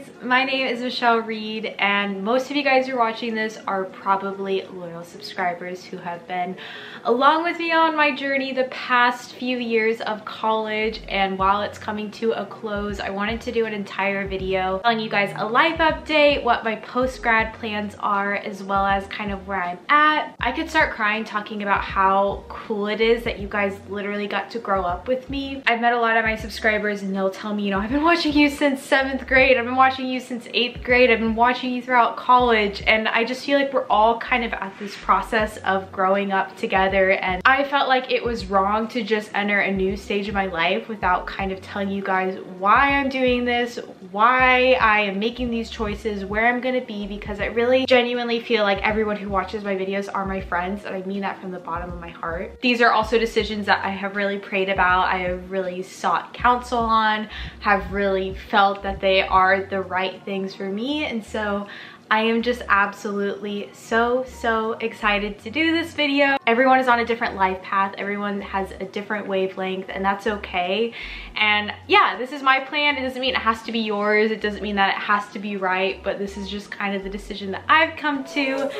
guys, my name is Michelle Reed, and most of you guys who are watching this are probably loyal subscribers who have been along with me on my journey the past few years of college. And while it's coming to a close, I wanted to do an entire video telling you guys a life update, what my post-grad plans are, as well as kind of where I'm at. I could start crying talking about how cool it is that you guys literally got to grow up with me. I've met a lot of my subscribers and they'll tell me, you know, I've been watching you since 7th grade, I've been watching you since 8th grade, I've been watching you throughout college, and I just feel like we're all kind of at this process of growing up together, and I felt like it was wrong to just enter a new stage of my life without kind of telling you guys why I'm doing this, why I am making these choices, where I'm gonna be, because I really genuinely feel like everyone who watches my videos are my friends, and I mean that from the bottom of my heart. These are also decisions that I have really prayed about, I have really sought counsel on, have really felt that they are the right things for me, and so I am just absolutely so excited to do this video. Everyone is on a different life path, everyone has a different wavelength, and that's okay. And yeah, this is my plan. It doesn't mean it has to be yours, it doesn't mean that it has to be right, but this is just kind of the decision that I've come to.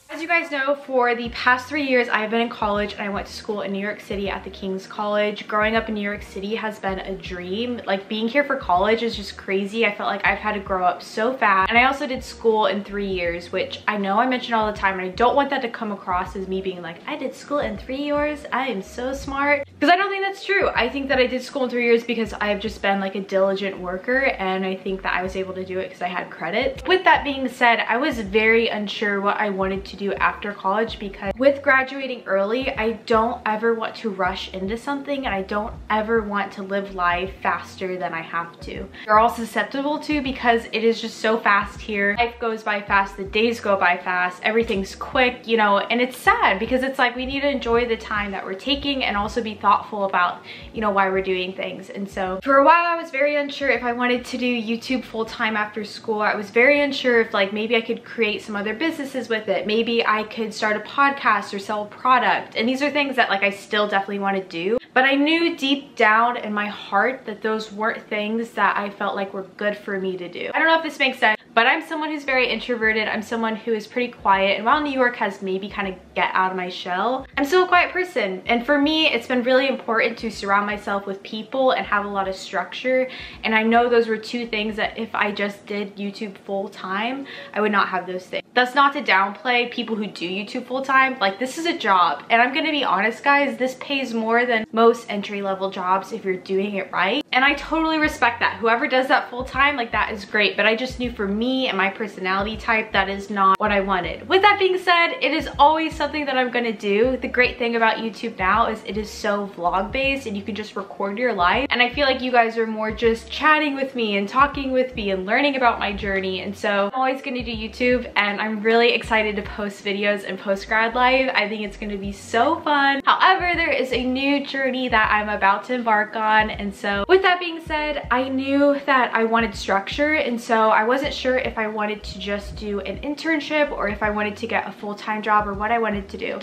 As you guys know, for the past 3 years I've been in college, and I went to school in New York City at the King's College. Growing up in New York City has been a dream. Like, being here for college is just crazy. I felt like I've had to grow up so fast. And I also did school in 3 years, which I know I mention all the time, and I don't want that to come across as me being like, I did school in 3 years, I am so smart. Because I don't think that's true. I think that I did school in 3 years because I've just been like a diligent worker, and I think that I was able to do it because I had credit. With that being said, I was very unsure what I wanted to do after college, because with graduating early, I don't ever want to rush into something, and I don't ever want to live life faster than I have to. You're all susceptible to, because it is just so fast here. Life goes by fast, the days go by fast, everything's quick, you know, and it's sad because it's like we need to enjoy the time that we're taking and also be thoughtful about, you know, why we're doing things. And so for a while I was very unsure if I wanted to do YouTube full-time after school. I was very unsure if like maybe I could create some other businesses with it. Maybe I could start a podcast or sell a product. And these are things that like I still definitely want to do. But I knew deep down in my heart that those weren't things that I felt like were good for me to do. I don't know if this makes sense, but I'm someone who's very introverted. I'm someone who is pretty quiet. And while New York has maybe kind of get out of my shell, I'm still a quiet person. And for me, it's been really important to surround myself with people and have a lot of structure. And I know those were two things that if I just did YouTube full time, I would not have those things. That's not to downplay people who do YouTube full time. Like, this is a job. And I'm gonna be honest, guys, this pays more than most entry-level jobs if you're doing it right. And I totally respect that. Whoever does that full time, like, that is great. But I just knew for me and my personality type, that is not what I wanted. With that being said, it is always something that I'm gonna do. The great thing about YouTube now is it is so vlog based and you can just record your life. And I feel like you guys are more just chatting with me and talking with me and learning about my journey. And so I'm always gonna do YouTube, and I'm really excited to post videos in post-grad life. I think it's gonna be so fun. However, there is a new journey that I'm about to embark on. And so with that being said, I knew that I wanted structure, and so I wasn't sure if I wanted to just do an internship or if I wanted to get a full-time job or what I wanted to do.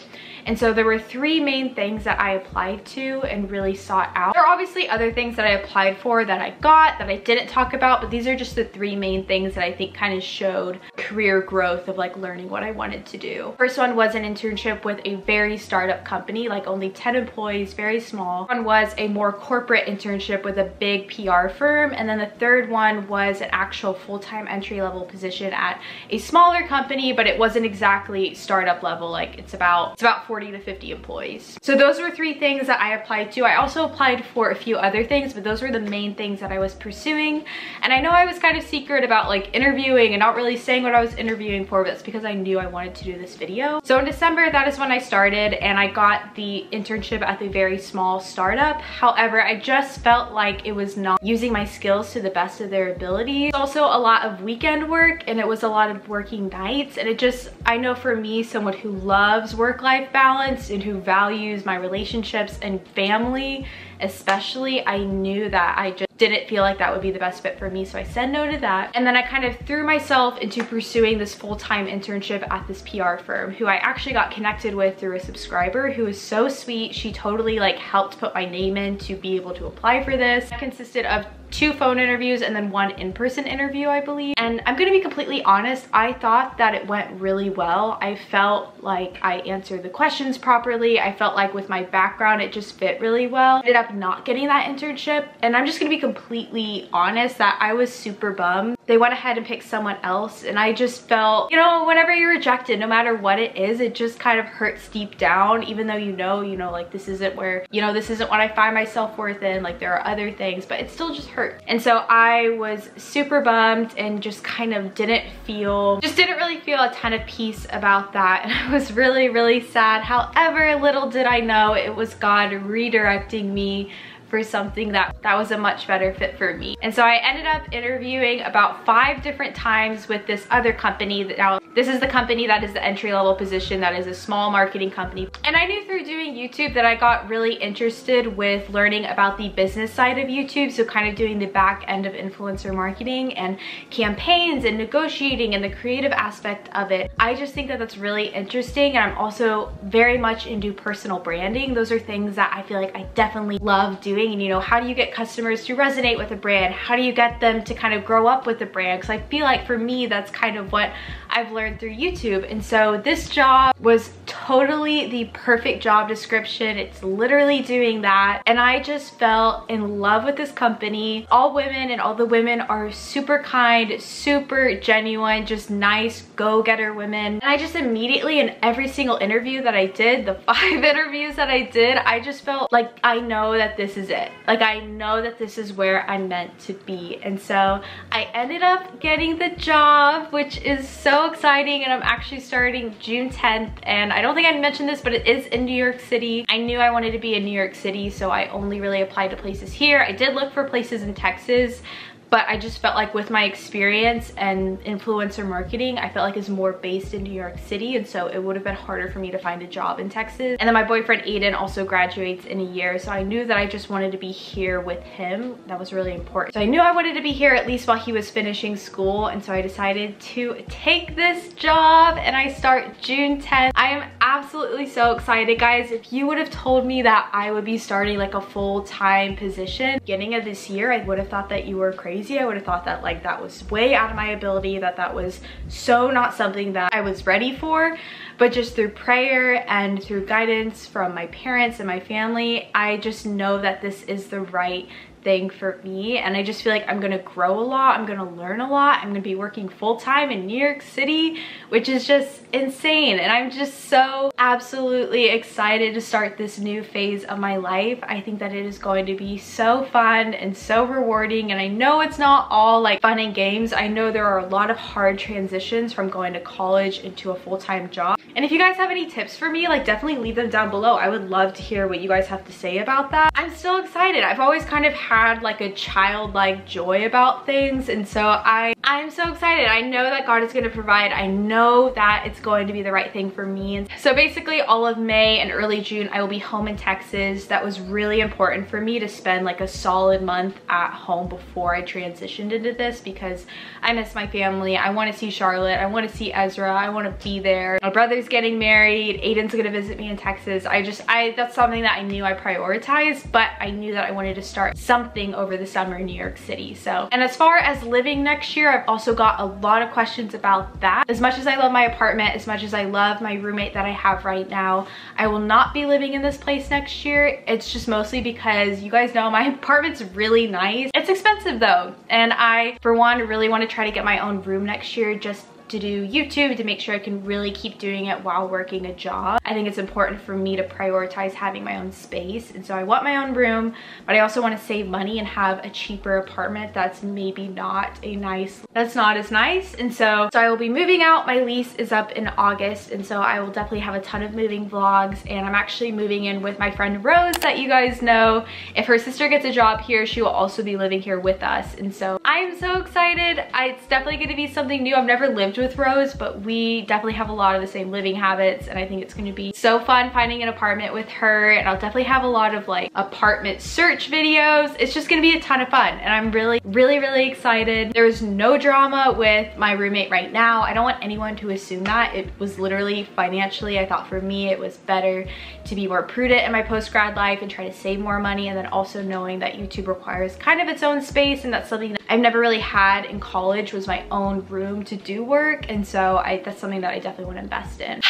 And so there were 3 main things that I applied to and really sought out. There are obviously other things that I applied for that I got that I didn't talk about, but these are just the 3 main things that I think kind of showed career growth of like learning what I wanted to do. First one was an internship with a very startup company, like only 10 employees, very small. One was a more corporate internship with a big PR firm, and then the third one was an actual full-time entry-level position at a smaller company, but it wasn't exactly startup level. Like, it's about 40 to 50 employees. So those were 3 things that I applied to. I also applied for a few other things, but those were the main things that I was pursuing. And I know I was kind of secret about like interviewing and not really saying what I was interviewing for, but that's because I knew I wanted to do this video. So in December, that is when I started, and I got the internship at the very small startup. However, I just felt like it was not using my skills to the best of their ability. It's also a lot of weekend work, and it was a lot of working nights, and it just, I know for me, someone who loves work-life balance and who values my relationships and family especially, I knew that I just didn't feel like that would be the best fit for me, so I said no to that. And then I kind of threw myself into pursuing this full-time internship at this PR firm, who I actually got connected with through a subscriber who was so sweet. She totally like helped put my name in to be able to apply for this. It consisted of 2 phone interviews and then 1 in-person interview, I believe. And I'm gonna be completely honest, I thought that it went really well. I felt like I answered the questions properly. I felt like with my background, it just fit really well. I ended up not getting that internship, and I'm just gonna be completely honest that I was super bummed. They went ahead and picked someone else, and I just felt, you know, whenever you're rejected, no matter what it is, it just kind of hurts deep down, even though you know, like this isn't where, you know, this isn't what I find my self-worth in, like there are other things, but it still just hurts. And so I was super bummed and just kind of didn't really feel a ton of peace about that. And I was really, really sad. However, little did I know it was God redirecting me for something that was a much better fit for me. And so I ended up interviewing about 5 different times with this other company. Now, this is the company that is the entry-level position, that is a small marketing company. And I knew through doing YouTube that I got really interested with learning about the business side of YouTube, so kind of doing the back end of influencer marketing and campaigns and negotiating and the creative aspect of it. I just think that that's really interesting, and I'm also very much into personal branding. Those are things that I feel like I definitely love doing. And you know, how do you get customers to resonate with a brand? How do you get them to kind of grow up with the brand? Because I feel like for me, that's kind of what I've learned through YouTube. And so this job was totally the perfect job description. It's literally doing that. And I just fell in love with this company. All women, and all the women are super kind, super genuine, just nice, go-getter women. And I just immediately, in every single interview that I did, the 5 interviews that I did, I just felt like I know that this is it. Like I know that this is where I'm meant to be. And so I ended up getting the job, which is so exciting, and I'm actually starting June 10th. And I don't think I mentioned this, but it is in New York City. I knew I wanted to be in New York City, so I only really applied to places here. I did look for places in Texas, but I just felt like with my experience and influencer marketing, I felt like it's more based in New York City, and so it would have been harder for me to find a job in Texas. And then my boyfriend Aiden also graduates in a year, so I knew that I just wanted to be here with him. That was really important. So I knew I wanted to be here at least while he was finishing school, and so I decided to take this job, and I start June 10th. I am absolutely so excited, guys. If you would have told me that I would be starting like a full-time position beginning of this year, I would have thought that you were crazy. I would have thought that like that was way out of my ability, that was so not something that I was ready for. But just through prayer and through guidance from my parents and my family, I just know that this is the right thing for me, and I just feel like I'm gonna grow a lot, I'm gonna learn a lot, I'm gonna be working full-time in New York City, which is just insane. And I'm just so absolutely excited to start this new phase of my life. I think that it is going to be so fun and so rewarding, and I know it's not all like fun and games. I know there are a lot of hard transitions from going to college into a full-time job. And if you guys have any tips for me, like definitely leave them down below. I would love to hear what you guys have to say about that. I'm still excited. I've always kind of had like a childlike joy about things, and so I'm so excited. I know that God is going to provide. I know that it's going to be the right thing for me. And so basically all of May and early June I will be home in Texas. That was really important for me to spend like a solid month at home before I transitioned into this, because I miss my family. I want to see Charlotte, I want to see Ezra, I want to be there. My brother's getting married, Aiden's gonna visit me in Texas. That's something that I knew I prioritized, but I knew that I wanted to start something over the summer in New York City. So, and as far as living next year, I've also got a lot of questions about that. As much as I love my apartment, as much as I love my roommate that I have right now, I will not be living in this place next year. It's just mostly because you guys know my apartment's really nice. It's expensive though, and I, for one, really want to try to get my own room next year, just to do YouTube, to make sure I can really keep doing it while working a job. I think it's important for me to prioritize having my own space, and so I want my own room, but I also want to save money and have a cheaper apartment that's maybe not as nice. And so I will be moving out. My lease is up in August, and so I will definitely have a ton of moving vlogs. And I'm actually moving in with my friend Rose that you guys know. If her sister gets a job here, she will also be living here with us, and so I'm so excited. It's definitely going to be something new. I've never lived with with Rose, but we definitely have a lot of the same living habits, and I think it's going to be so fun finding an apartment with her. And I'll definitely have a lot of like apartment search videos. It's just going to be a ton of fun, and I'm really excited. There's no drama with my roommate right now. I don't want anyone to assume that. It was literally financially, I thought for me it was better to be more prudent in my post-grad life and try to save more money, and then also knowing that YouTube requires kind of its own space, and that's something that I've never really had in college, was my own room to do work. And so that's something that I definitely want to invest in.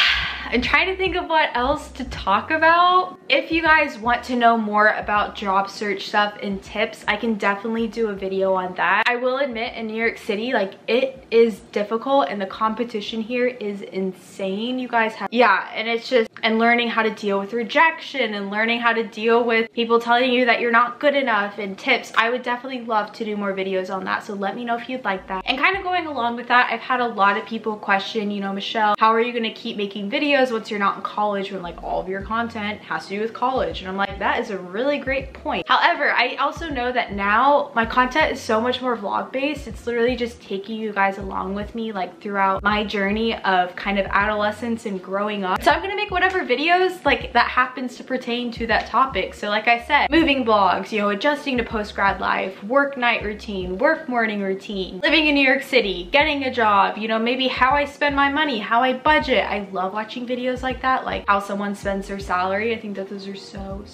I'm trying to think of what else to talk about. If you guys want to know more about job search stuff and tips, I can definitely do a video on that. I will admit, in New York City, like, it is difficult and the competition here is insane. You guys have, yeah, and it's just, and learning how to deal with rejection and learning how to deal with people telling you that you're not good enough, and tips. I would definitely love to do more videos on that, so let me know if you'd like that. And kind of going along with that, I've had a lot of people question, you know, Michelle, how are you going to keep making videos once you're not in college, when like all of your content has to do with college? And I'm like, that is a really great point. However, I also know that now my content is so much more vlog based. It's literally just taking you guys along with me like throughout my journey of kind of adolescence and growing up. So I'm gonna make whatever videos like that happens to pertain to that topic. So like I said, moving vlogs, you know, adjusting to post-grad life, work night routine, work morning routine, living in New York City, getting a job, you know, maybe how I spend my money, how I budget. I love watching videos like that, like how someone spends their salary. I think that those are so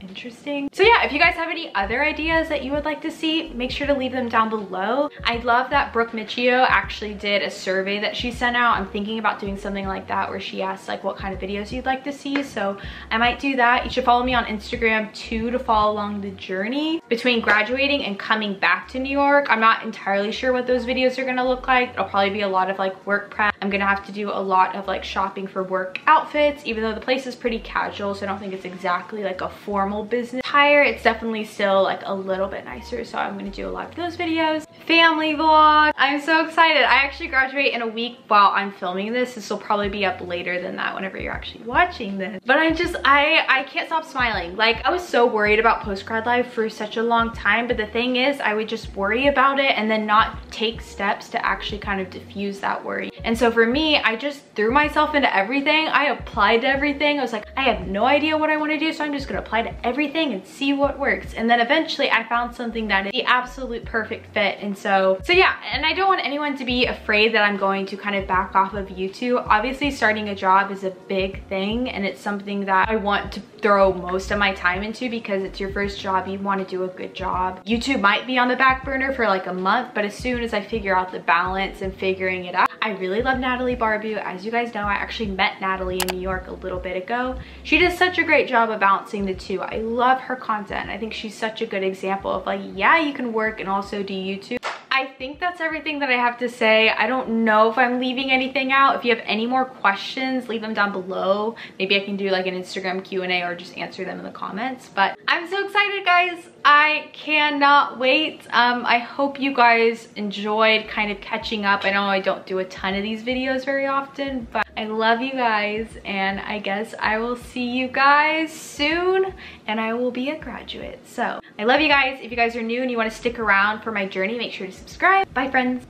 interesting. So yeah, if you guys have any other ideas that you would like to see, make sure to leave them down below. I love that Brooke Michio actually did a survey that she sent out. I'm thinking about doing something like that where she asked like what kind of videos you'd like to see, so I might do that. You should follow me on Instagram too to follow along the journey between graduating and coming back to New York. I'm not entirely sure what those videos are gonna look like. It'll probably be a lot of like work prep. I'm gonna have to do a lot of like shopping for work outfits, even though the place is pretty casual, so I don't think it's exactly like a formal business attire. It's definitely still like a little bit nicer, so I'm gonna do a lot of those videos. Family vlog. I'm so excited. I actually graduate in a week while I'm filming this. This will probably be up later than that whenever you're actually watching this. But I can't stop smiling. Like, I was so worried about post-grad life for such a long time, but the thing is, I would just worry about it and then not take steps to actually kind of diffuse that worry. And so for me, I just threw myself into everything. I applied to everything. I was like, I have no idea what I want to do, so I'm just gonna apply to everything and see what works. And then eventually I found something that is the absolute perfect fit. And so yeah, and I don't want anyone to be afraid that I'm going to kind of back off of YouTube. Obviously, starting a job is a big thing, and it's something that I want to throw most of my time into because it's your first job. You want to do a good job. YouTube might be on the back burner for like a month, but as soon as I figure out the balance and figuring it out, I really love Natalie Barbu. As you guys know, I actually met Natalie in New York a little bit ago. She does such a great job of balancing the two. I love her content. I think she's such a good example of like, yeah, you can work and also do YouTube. I think that's everything that I have to say. I don't know if I'm leaving anything out. If you have any more questions, leave them down below. Maybe I can do like an Instagram Q&A or just answer them in the comments. But I'm so excited, guys. I cannot wait. I hope you guys enjoyed kind of catching up. I know I don't do a ton of these videos very often, but I love you guys, and I guess I will see you guys soon, and I will be a graduate. So I love you guys. If you guys are new and you want to stick around for my journey, make sure to subscribe. Bye, friends.